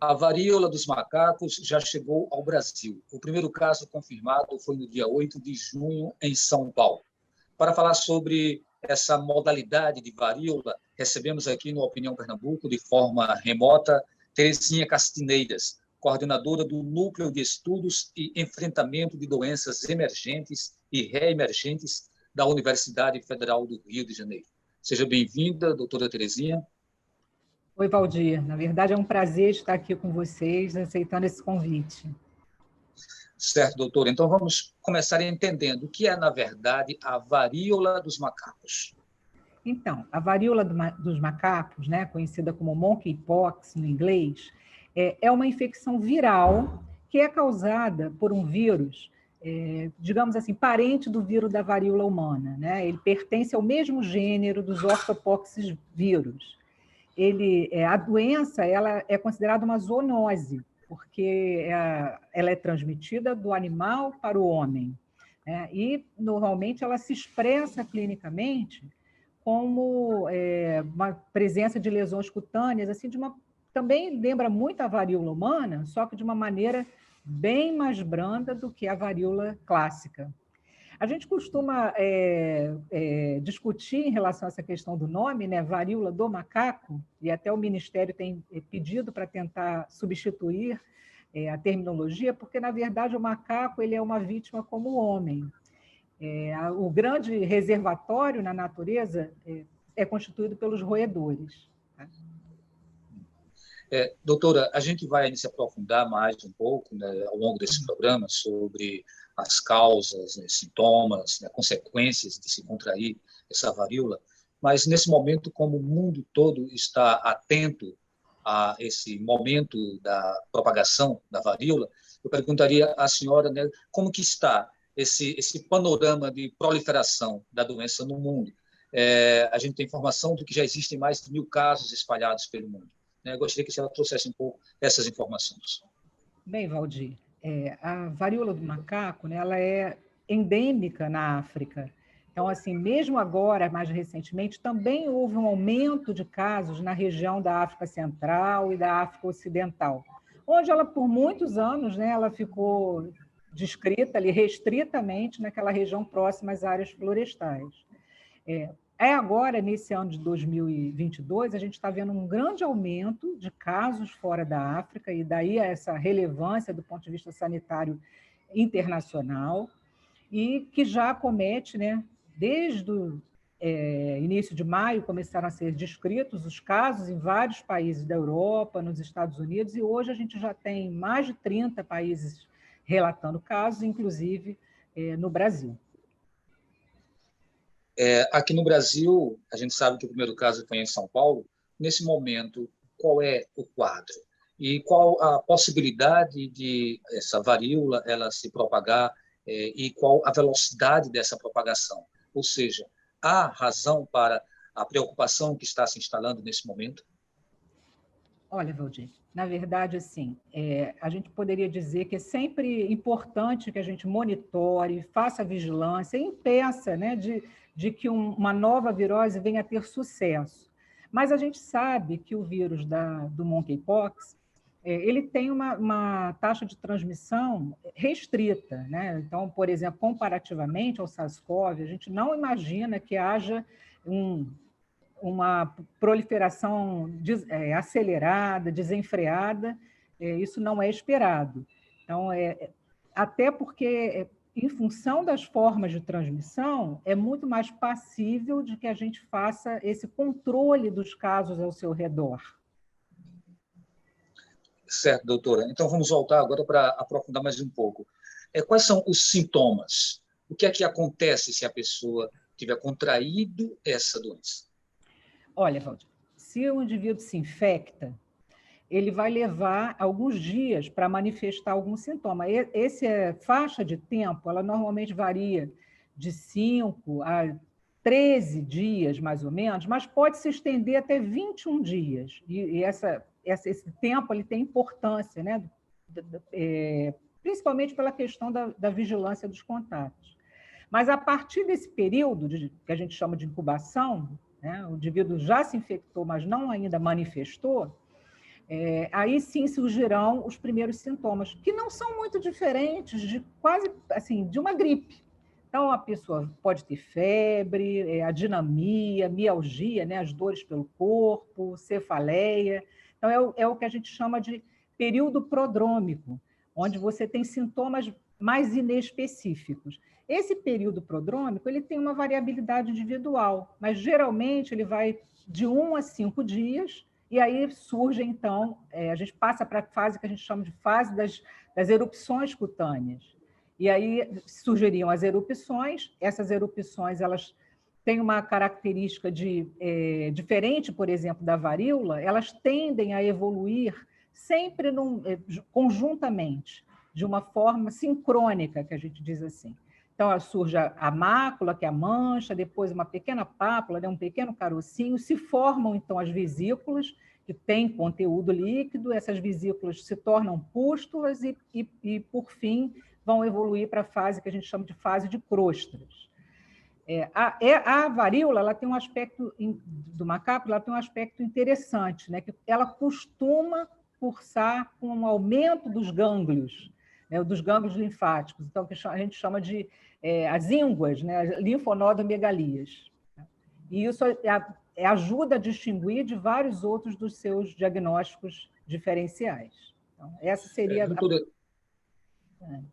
A varíola dos macacos já chegou ao Brasil. O primeiro caso confirmado foi no dia 8 de junho, em São Paulo. Para falar sobre essa modalidade de varíola, recebemos aqui no Opinião Pernambuco, de forma remota, Terezinha Castineiras, coordenadora do Núcleo de Estudos e Enfrentamento de Doenças Emergentes e Reemergentes da Universidade Federal do Rio de Janeiro. Seja bem-vinda, doutora Terezinha. Oi, Valdir. Na verdade, é um prazer estar aqui com vocês, aceitando esse convite. Certo, doutora. Então, vamos começar entendendo o que é, na verdade, a varíola dos macacos. Então, a varíola dos macacos, né, conhecida como monkeypox no inglês, é uma infecção viral que é causada por um vírus, digamos assim, parente do vírus da varíola humana, né? Ele pertence ao mesmo gênero dos ortopoxis vírus. A doença ela é considerada uma zoonose, porque ela é transmitida do animal para o homem, né? E, normalmente, ela se expressa clinicamente como uma presença de lesões cutâneas, assim, também lembra muito a varíola humana, só que de uma maneira bem mais branda do que a varíola clássica. A gente costuma discutir em relação a essa questão do nome, né, varíola do macaco, e até o Ministério tem pedido para tentar substituir a terminologia, porque, na verdade, o macaco ele é uma vítima como o homem. O grande reservatório na natureza é constituído pelos roedores. Tá? Doutora, a gente vai se aprofundar mais um pouco, né, ao longo desse programa sobre as causas, né, sintomas, né, consequências de se contrair essa varíola, mas nesse momento, como o mundo todo está atento a esse momento da propagação da varíola, eu perguntaria à senhora, né, como que está esse panorama de proliferação da doença no mundo. A gente tem informação de que já existem mais de 1.000 casos espalhados pelo mundo. Eu gostaria que a senhora trouxesse um pouco essas informações. Bem, Valdir, a varíola do macaco, né, ela é endêmica na África. Então, assim, mesmo agora, mais recentemente, também houve um aumento de casos na região da África Central e da África Ocidental, onde ela, por muitos anos, né, ela ficou descrita ali restritamente naquela região próxima às áreas florestais. Agora, nesse ano de 2022, a gente está vendo um grande aumento de casos fora da África, e daí essa relevância do ponto de vista sanitário internacional, e que já acomete, né, desde o início de maio, começaram a ser descritos os casos em vários países da Europa, nos Estados Unidos, e hoje a gente já tem mais de 30 países relatando casos, inclusive no Brasil. Aqui no Brasil, a gente sabe que o primeiro caso foi em São Paulo. Nesse momento, qual é o quadro? E qual a possibilidade de essa varíola ela se propagar e qual a velocidade dessa propagação? Ou seja, há razão para a preocupação que está se instalando nesse momento? Olha, Valdir, na verdade, assim, a gente poderia dizer que é sempre importante que a gente monitore, faça vigilância e impeça, né, de que uma nova virose venha a ter sucesso. Mas a gente sabe que o vírus do monkeypox, ele tem uma taxa de transmissão restrita, né? Então, por exemplo, comparativamente ao SARS-CoV, a gente não imagina que haja uma proliferação acelerada, desenfreada, isso não é esperado. Então, até porque, em função das formas de transmissão, é muito mais passível de que a gente faça esse controle dos casos ao seu redor. Certo, doutora. Então, vamos voltar agora para aprofundar mais um pouco. Quais são os sintomas? O que é que acontece se a pessoa tiver contraído essa doença? Olha, Valdir, se o indivíduo se infecta, ele vai levar alguns dias para manifestar algum sintoma. Essa faixa de tempo, ela normalmente varia de 5 a 13 dias, mais ou menos, mas pode se estender até 21 dias. E esse tempo ele tem importância, né? Principalmente pela questão da vigilância dos contatos. Mas, a partir desse período, que a gente chama de incubação, né, o indivíduo já se infectou, mas não ainda manifestou, Aí sim surgirão os primeiros sintomas, que não são muito diferentes de quase assim de uma gripe. Então, a pessoa pode ter febre, adinamia, mialgia, né, as dores pelo corpo, cefaleia. Então, é o que a gente chama de período prodrômico, onde você tem sintomas mais inespecíficos. Esse período prodrômico ele tem uma variabilidade individual, mas geralmente ele vai de 1 a 5 dias, e aí surge, então, a gente passa para a fase que a gente chama de fase das erupções cutâneas. E aí surgiriam as erupções, essas erupções elas têm uma característica diferente, por exemplo, da varíola, elas tendem a evoluir sempre conjuntamente, de uma forma sincrônica, que a gente diz assim. Então, surge a mácula, que é a mancha, depois uma pequena pápula, né, um pequeno carocinho, se formam, então, as vesículas, que têm conteúdo líquido, essas vesículas se tornam pústulas e por fim, vão evoluir para a fase que a gente chama de fase de crostras. A varíola ela tem um aspecto, do macaco, ela tem um aspecto interessante, né, que ela costuma cursar com um aumento dos gânglios, né, dos gânglios linfáticos, então que a gente chama de as ínguas, né, as linfonodomegalias. E isso ajuda a distinguir de vários outros dos seus diagnósticos diferenciais. Então, essa seria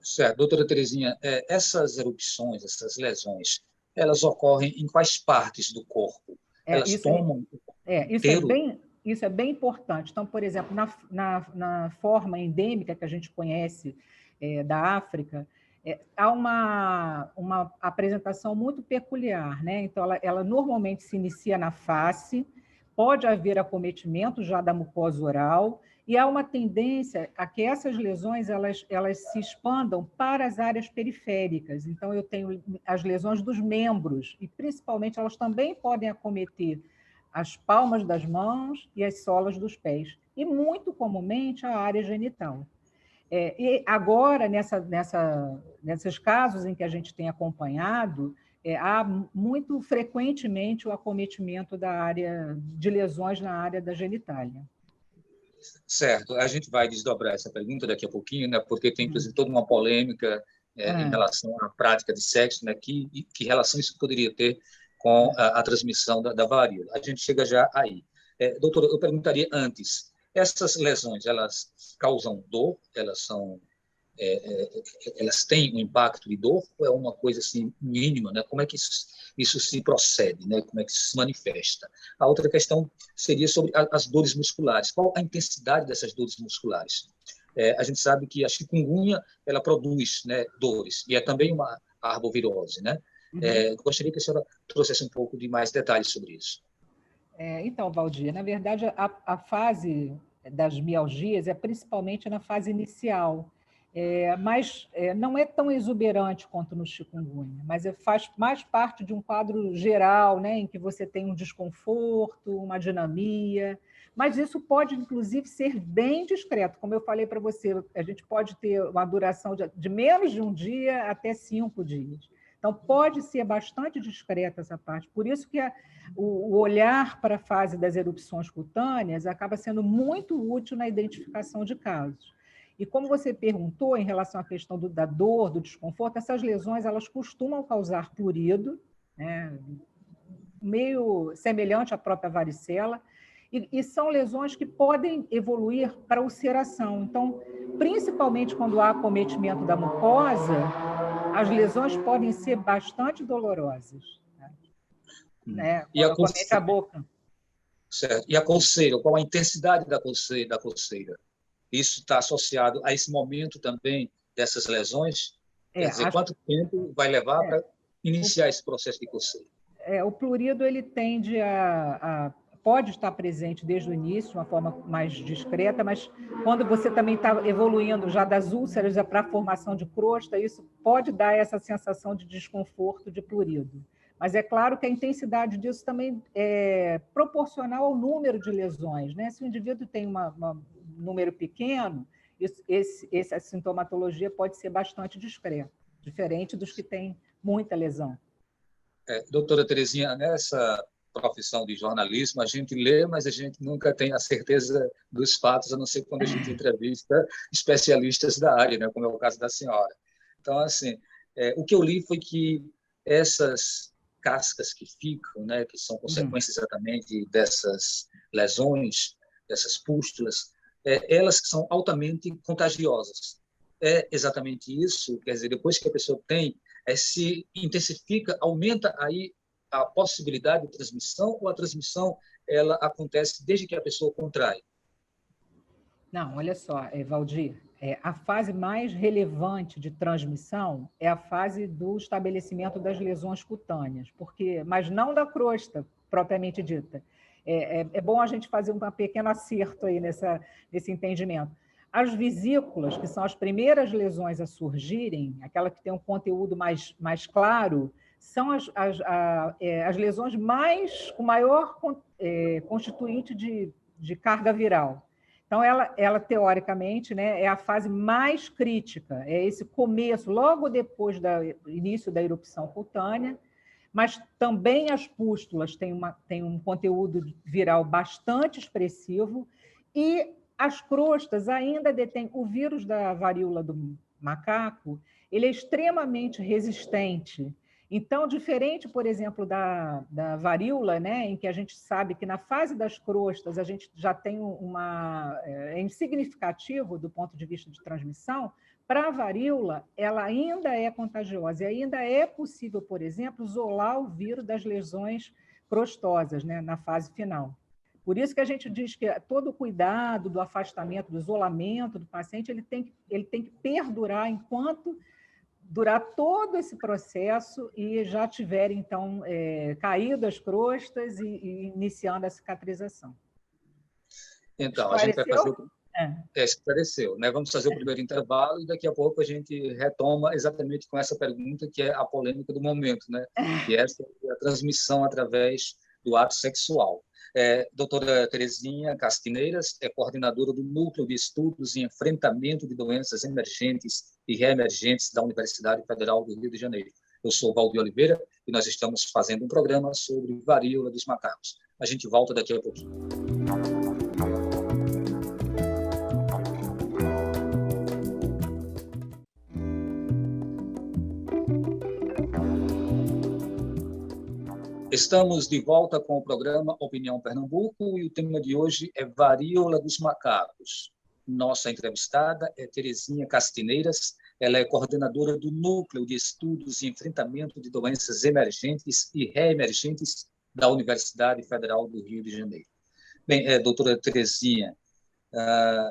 Certo, doutora Terezinha, essas erupções, essas lesões, elas ocorrem em quais partes do corpo? Elas tomam o corpo inteiro? Isso é bem importante. Então, por exemplo, na forma endêmica que a gente conhece da África, há uma apresentação muito peculiar, né? Então, ela normalmente se inicia na face, pode haver acometimento já da mucosa oral, e há uma tendência a que essas lesões elas se expandam para as áreas periféricas. Então, eu tenho as lesões dos membros, e principalmente elas também podem acometer as palmas das mãos e as solas dos pés, e muito comumente a área genital. E agora, nesses casos em que a gente tem acompanhado, há muito frequentemente o acometimento da área de lesões na área da genitália. Certo, a gente vai desdobrar essa pergunta daqui a pouquinho, né, porque tem, inclusive, toda uma polêmica em relação à prática de sexo, né, que relação isso poderia ter com a transmissão da varíola. A gente chega já aí. Doutora, eu perguntaria antes, essas lesões, elas causam dor? Elas têm um impacto de dor ou é uma coisa assim mínima, né? Como é que isso se procede, né? Como é que isso se manifesta? A outra questão seria sobre as dores musculares. Qual a intensidade dessas dores musculares? A gente sabe que a chikungunya ela produz, né, dores e é também uma arbovirose, né? Gostaria que a senhora trouxesse um pouco de mais detalhes sobre isso. Então, Valdir, na verdade, a fase das mialgias é principalmente na fase inicial, mas não é tão exuberante quanto no chikungunya, mas faz mais parte de um quadro geral, né, em que você tem um desconforto, uma dinamia, mas isso pode, inclusive, ser bem discreto. Como eu falei para você, a gente pode ter uma duração de menos de um dia até 5 dias. Então, pode ser bastante discreta essa parte. Por isso que o olhar para a fase das erupções cutâneas acaba sendo muito útil na identificação de casos. E como você perguntou em relação à questão da dor, do desconforto, essas lesões elas costumam causar prurido, né, meio semelhante à própria varicela, e são lesões que podem evoluir para ulceração. Então, principalmente quando há acometimento da mucosa, as lesões podem ser bastante dolorosas, né? E Quando acomete a boca. Certo. E a coceira, qual a intensidade da coceira? Isso está associado a esse momento também dessas lesões? Quer dizer, quanto tempo vai levar para iniciar esse processo de coceira? O prurido ele tende pode estar presente desde o início, de uma forma mais discreta, mas quando você também está evoluindo já das úlceras para a formação de crosta, isso pode dar essa sensação de desconforto, de prurido. Mas é claro que a intensidade disso também é proporcional ao número de lesões, né? Se o indivíduo tem um número pequeno, essa sintomatologia pode ser bastante discreta, diferente dos que têm muita lesão. Doutora Terezinha, profissão de jornalismo, a gente lê, mas a gente nunca tem a certeza dos fatos, a não ser quando a gente entrevista especialistas da área, né, como é o caso da senhora. Então, assim, o que eu li foi que essas cascas que ficam, né, que são consequências exatamente dessas lesões, dessas pústulas, elas que são altamente contagiosas. É exatamente isso, quer dizer, depois que a pessoa tem, se intensifica, aumenta aí a possibilidade de transmissão, ou a transmissão ela acontece desde que a pessoa contrai? Não, olha só, Valdir, a fase mais relevante de transmissão é a fase do estabelecimento das lesões cutâneas, mas não da crosta propriamente dita. É bom a gente fazer um pequeno acerto aí nesse entendimento. As vesículas, que são as primeiras lesões a surgirem, aquela que tem um conteúdo mais claro, são as lesões com maior constituinte de carga viral. Então, ela teoricamente, né, é a fase mais crítica, é esse começo, logo depois do início da erupção cutânea, mas também as pústulas têm um conteúdo viral bastante expressivo e as crostas ainda detêm o vírus da varíola do macaco, ele é extremamente resistente. Então, diferente, por exemplo, da varíola, né, em que a gente sabe que na fase das crostas a gente já tem é insignificativo do ponto de vista de transmissão, para a varíola, ela ainda é contagiosa e ainda é possível, por exemplo, isolar o vírus das lesões crostosas, né, na fase final. Por isso que a gente diz que todo o cuidado do afastamento, do isolamento do paciente, ele tem que perdurar enquanto durar todo esse processo e já tiver, então, caído as crostas e iniciando a cicatrização. Então, a gente vai fazer esclareceu, né? Vamos fazer o primeiro intervalo e daqui a pouco a gente retoma exatamente com essa pergunta que é a polêmica do momento, né? Que essa é a transmissão através do ato sexual. Doutora Terezinha Castineiras é coordenadora do Núcleo de Estudos em Enfrentamento de Doenças Emergentes e Reemergentes da Universidade Federal do Rio de Janeiro. Eu sou Valdir Oliveira e nós estamos fazendo um programa sobre varíola dos macacos. A gente volta daqui a pouquinho. Estamos de volta com o programa Opinião Pernambuco e o tema de hoje é varíola dos macacos. Nossa entrevistada é Terezinha Castineiras, ela é coordenadora do Núcleo de Estudos e Enfrentamento de Doenças Emergentes e Reemergentes da Universidade Federal do Rio de Janeiro. Bem, doutora Terezinha, a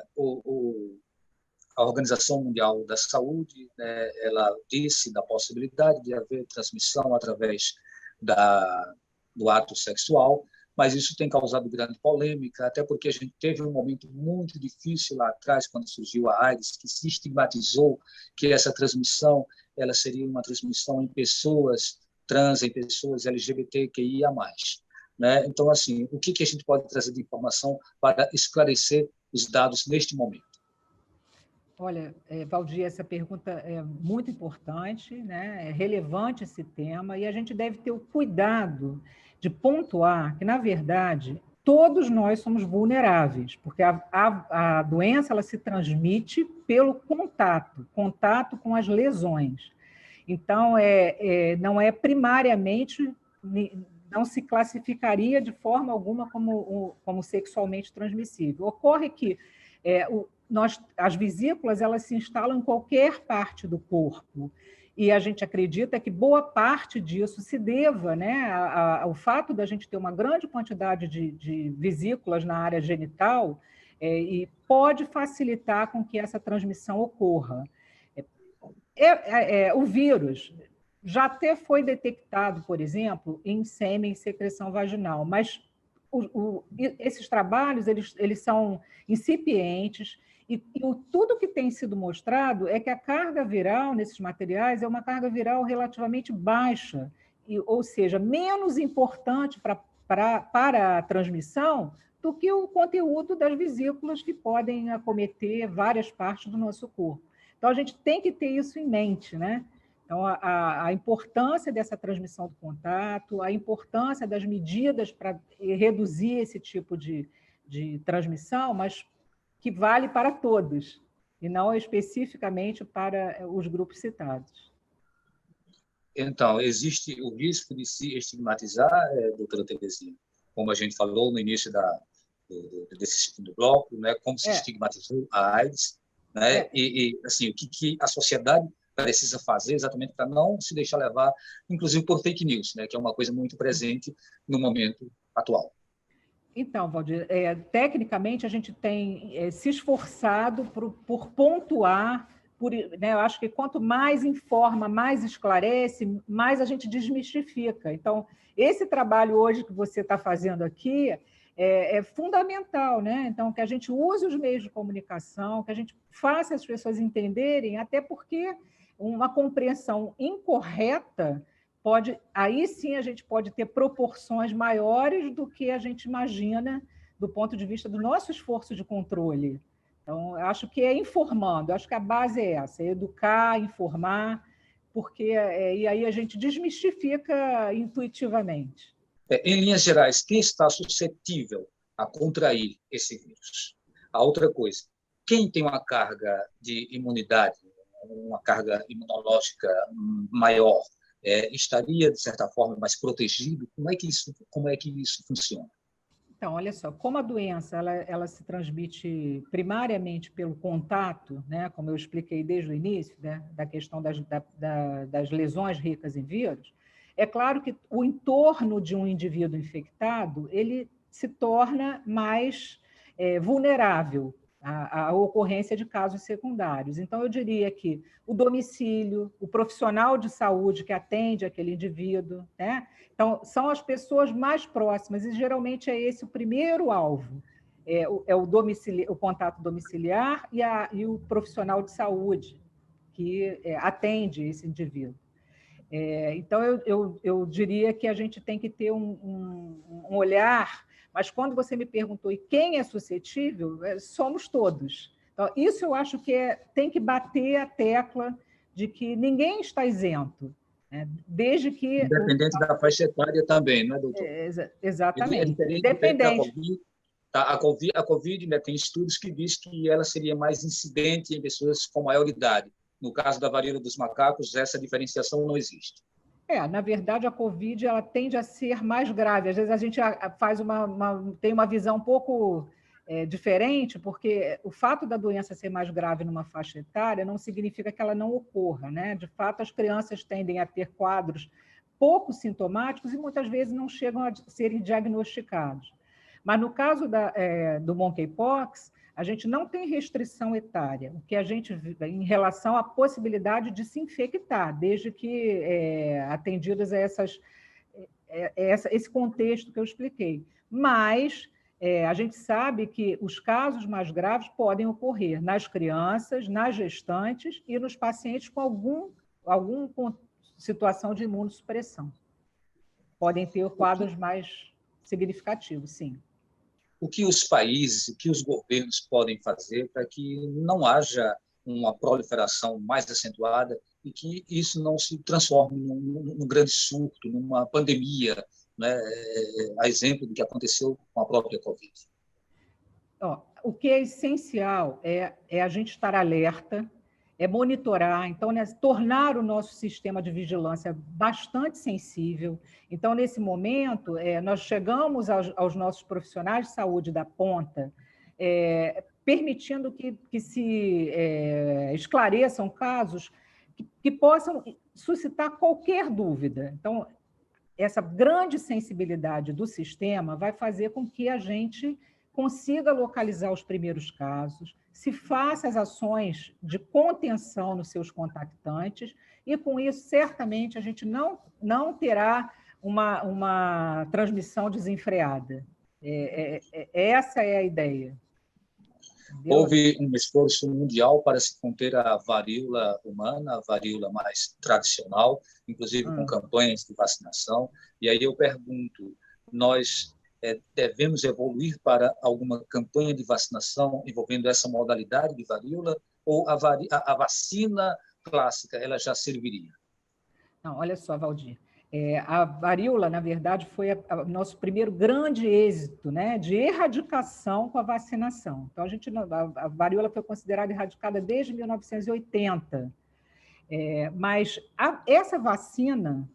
Organização Mundial da Saúde, né, ela disse da possibilidade de haver transmissão através do ato sexual, mas isso tem causado grande polêmica, até porque a gente teve um momento muito difícil lá atrás, quando surgiu a AIDS, que se estigmatizou que essa transmissão ela seria uma transmissão em pessoas trans, em pessoas LGBTQIA+. Né? Então, assim, o que a gente pode trazer de informação para esclarecer os dados neste momento? Olha, Valdir, essa pergunta é muito importante, né? É relevante esse tema, e a gente deve ter o cuidado de pontuar que, na verdade, todos nós somos vulneráveis, porque a doença ela se transmite pelo contato com as lesões. Então, não é primariamente, não se classificaria de forma alguma como sexualmente transmissível. Ocorre que as vesículas elas se instalam em qualquer parte do corpo, e a gente acredita que boa parte disso se deva, né, ao fato da gente ter uma grande quantidade de vesículas na área genital, e pode facilitar com que essa transmissão ocorra. O vírus já até foi detectado, por exemplo, em sêmen e secreção vaginal, mas esses trabalhos eles são incipientes, e tudo que tem sido mostrado é que a carga viral nesses materiais é uma carga viral relativamente baixa, ou seja, menos importante para a transmissão do que o conteúdo das vesículas que podem acometer várias partes do nosso corpo. Então, a gente tem que ter isso em mente, né? Então, a importância dessa transmissão do contato, a importância das medidas para reduzir esse tipo de transmissão, mas que vale para todos, e não especificamente para os grupos citados. Então, existe o risco de se estigmatizar, doutora Terezinha, como a gente falou no início desse segundo bloco, né, como se estigmatizou a AIDS, né, e assim, o que a sociedade precisa fazer exatamente para não se deixar levar, inclusive por fake news, né, que é uma coisa muito presente no momento atual. Então, Valdir, tecnicamente a gente tem se esforçado por pontuar, né, eu acho que quanto mais informa, mais esclarece, mais a gente desmistifica. Então, esse trabalho hoje que você está fazendo aqui é fundamental, né? Então, que a gente use os meios de comunicação, que a gente faça as pessoas entenderem, até porque uma compreensão incorreta aí sim a gente pode ter proporções maiores do que a gente imagina do ponto de vista do nosso esforço de controle. Então, eu acho que é informando, eu acho que a base é essa, é educar, informar, porque e aí a gente desmistifica intuitivamente. Em linhas gerais, quem está suscetível a contrair esse vírus? A outra coisa, quem tem uma carga de imunidade, uma carga imunológica maior, estaria, de certa forma, mais protegido? Como é que isso funciona? Então, olha só, como a doença ela se transmite primariamente pelo contato, né, como eu expliquei desde o início, né, da questão das lesões ricas em vírus, é claro que o entorno de um indivíduo infectado ele se torna mais vulnerável à ocorrência de casos secundários. Então, eu diria que o domicílio, o profissional de saúde que atende aquele indivíduo, né? Então, são as pessoas mais próximas, e geralmente é esse o primeiro alvo, o contato domiciliar e o profissional de saúde que atende esse indivíduo. Então, eu diria que a gente tem que ter um olhar, mas quando você me perguntou e quem é suscetível, somos todos. Então, isso eu acho que tem que bater a tecla de que ninguém está isento, né? Desde que... Independente da faixa etária também, não é, doutor? Exatamente. Diferente da Independente. COVID. A COVID, né, tem estudos que dizem que ela seria mais incidente em pessoas com maior idade. No caso da varíola dos macacos, essa diferenciação não existe. Na verdade, a Covid ela tende a ser mais grave. Às vezes a gente tem uma visão um pouco diferente, porque o fato da doença ser mais grave numa faixa etária não significa que ela não ocorra, né? De fato, as crianças tendem a ter quadros pouco sintomáticos e muitas vezes não chegam a serem diagnosticados. Mas no caso do monkeypox, a gente não tem restrição etária, o que a gente em relação à possibilidade de se infectar, desde que atendidas a esse contexto que eu expliquei. Mas a gente sabe que os casos mais graves podem ocorrer nas crianças, nas gestantes e nos pacientes com alguma situação de imunossupressão. Podem ter quadros mais significativos, sim. O que os países, o que os governos podem fazer para que não haja uma proliferação mais acentuada e que isso não se transforme num grande surto, numa pandemia, né? A exemplo do que aconteceu com a própria Covid. O que é essencial é a gente estar alerta, é monitorar, então, né, tornar o nosso sistema de vigilância bastante sensível. Então, nesse momento, nós chegamos aos nossos profissionais de saúde da ponta, permitindo que se esclareçam casos que possam suscitar qualquer dúvida. Então, essa grande sensibilidade do sistema vai fazer com que a gente consiga localizar os primeiros casos, se faça as ações de contenção nos seus contactantes, e com isso, certamente, a gente não terá uma transmissão desenfreada. Essa é a ideia. Entendeu? Houve um esforço mundial para se conter a varíola humana, a varíola mais tradicional, inclusive com campanhas de vacinação. E aí eu pergunto, nós devemos evoluir para alguma campanha de vacinação envolvendo essa modalidade de varíola ou a vacina clássica ela já serviria? Não, olha só, Valdir. A varíola, na verdade, foi o nosso primeiro grande êxito, né, de erradicação com a vacinação. Então, a varíola foi considerada erradicada desde 1980. Mas essa vacina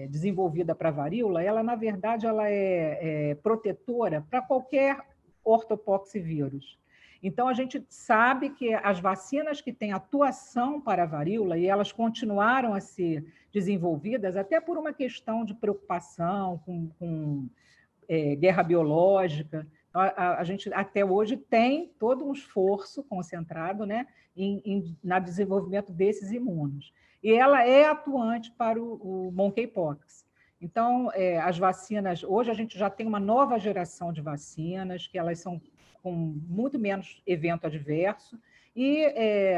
desenvolvida para a varíola, ela, na verdade, ela é protetora para qualquer ortopoxvírus. Então, a gente sabe que as vacinas que têm atuação para a varíola, e elas continuaram a ser desenvolvidas, até por uma questão de preocupação com guerra biológica. A gente, até hoje, tem todo um esforço concentrado, né, no desenvolvimento desses imunos. E ela é atuante para o monkeypox. Então, as vacinas, hoje a gente já tem uma nova geração de vacinas, que elas são com muito menos evento adverso, e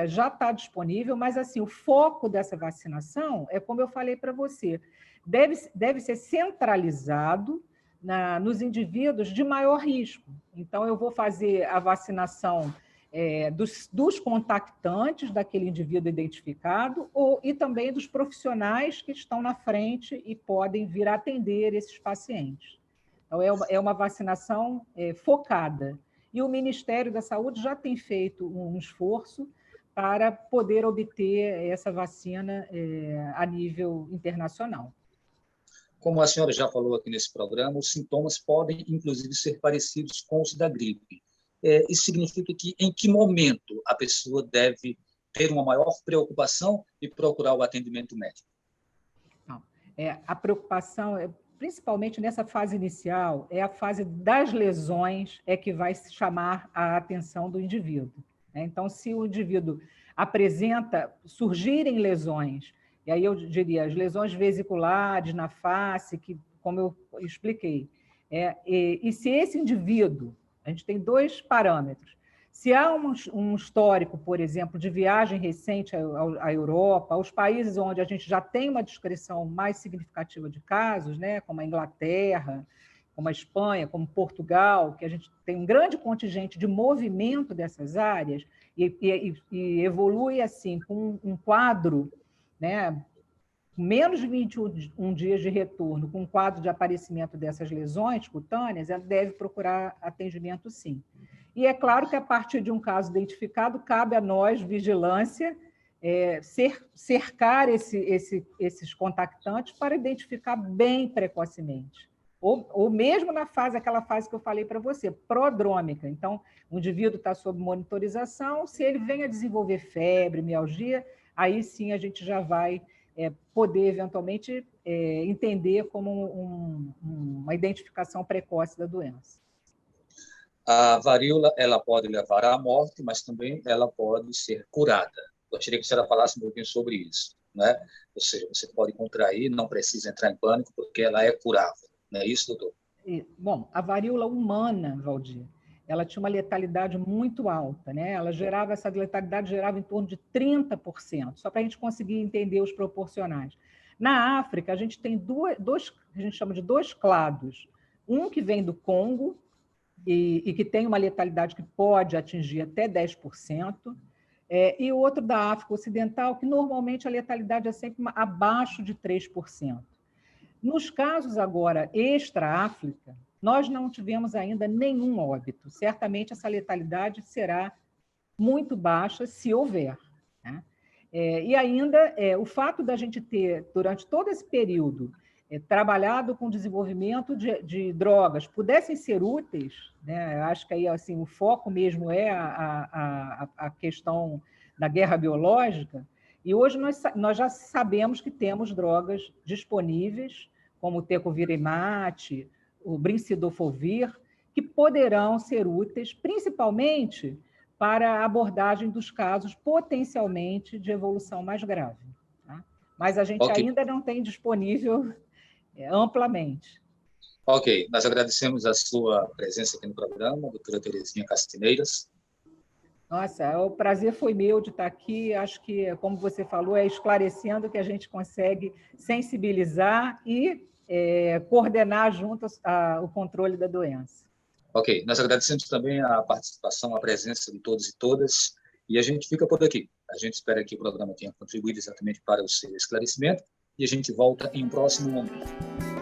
já está disponível, mas assim, o foco dessa vacinação é, como eu falei para você, deve ser centralizado nos indivíduos de maior risco. Então, eu vou fazer a vacinação dos contactantes daquele indivíduo identificado e também dos profissionais que estão na frente e podem vir a atender esses pacientes. Então, é uma vacinação focada. E o Ministério da Saúde já tem feito um esforço para poder obter essa vacina a nível internacional. Como a senhora já falou aqui nesse programa, os sintomas podem, inclusive, ser parecidos com os da gripe. Isso significa que, em que momento a pessoa deve ter uma maior preocupação e procurar o atendimento médico? Não, a preocupação, principalmente nessa fase inicial, é a fase das lesões que vai chamar a atenção do indivíduo. Então, se o indivíduo surgirem lesões, e aí eu diria as lesões vesiculares na face, que, como eu expliquei, e se esse indivíduo, a gente tem dois parâmetros, se há um histórico, por exemplo, de viagem recente à Europa, aos países onde a gente já tem uma descrição mais significativa de casos, né, como a Inglaterra, como a Espanha, como Portugal, que a gente tem um grande contingente de movimento dessas áreas e evolui assim com um quadro, né, menos de 21 dias de retorno, com um quadro de aparecimento dessas lesões cutâneas, ela deve procurar atendimento, sim. E é claro que, a partir de um caso identificado, cabe a nós, vigilância, cercar esses contactantes para identificar bem precocemente. Ou mesmo aquela fase que eu falei para você, prodrômica. Então, o indivíduo está sob monitorização, se ele vem a desenvolver febre, mialgia, aí sim a gente já vai poder, eventualmente, entender como uma identificação precoce da doença. A varíola, ela pode levar à morte, mas também ela pode ser curada. Gostaria que a senhora falasse um pouquinho sobre isso, né? Ou seja, você pode contrair, não precisa entrar em pânico, porque ela é curável. Não é isso, doutor? Bom, a varíola humana, Valdir, ela tinha uma letalidade muito alta, né? Essa letalidade gerava em torno de 30%, só para a gente conseguir entender os proporcionais. Na África, a gente tem a gente chama de dois clados. Um que vem do Congo, e que tem uma letalidade que pode atingir até 10%, e o outro da África Ocidental, que normalmente a letalidade é sempre abaixo de 3%. Nos casos agora extra-África, nós não tivemos ainda nenhum óbito. Certamente essa letalidade será muito baixa, se houver. Né? E ainda, o fato da gente ter, durante todo esse período, trabalhado com o desenvolvimento de drogas, pudessem ser úteis, né? Acho que aí assim, o foco mesmo é a questão da guerra biológica, e hoje nós já sabemos que temos drogas disponíveis, como o tecovirimat, o brincidofovir, que poderão ser úteis, principalmente para a abordagem dos casos potencialmente de evolução mais grave. Tá? Mas a gente ainda não tem disponível amplamente. Ok, nós agradecemos a sua presença aqui no programa, doutora Terezinha Castineiras. Nossa, o prazer foi meu de estar aqui. Acho que, como você falou, é esclarecendo que a gente consegue sensibilizar e coordenar junto o controle da doença. Ok, nós agradecemos também a participação, a presença de todos e todas, e a gente fica por aqui. A gente espera que o programa tenha contribuído exatamente para o seu esclarecimento, e a gente volta em um próximo momento.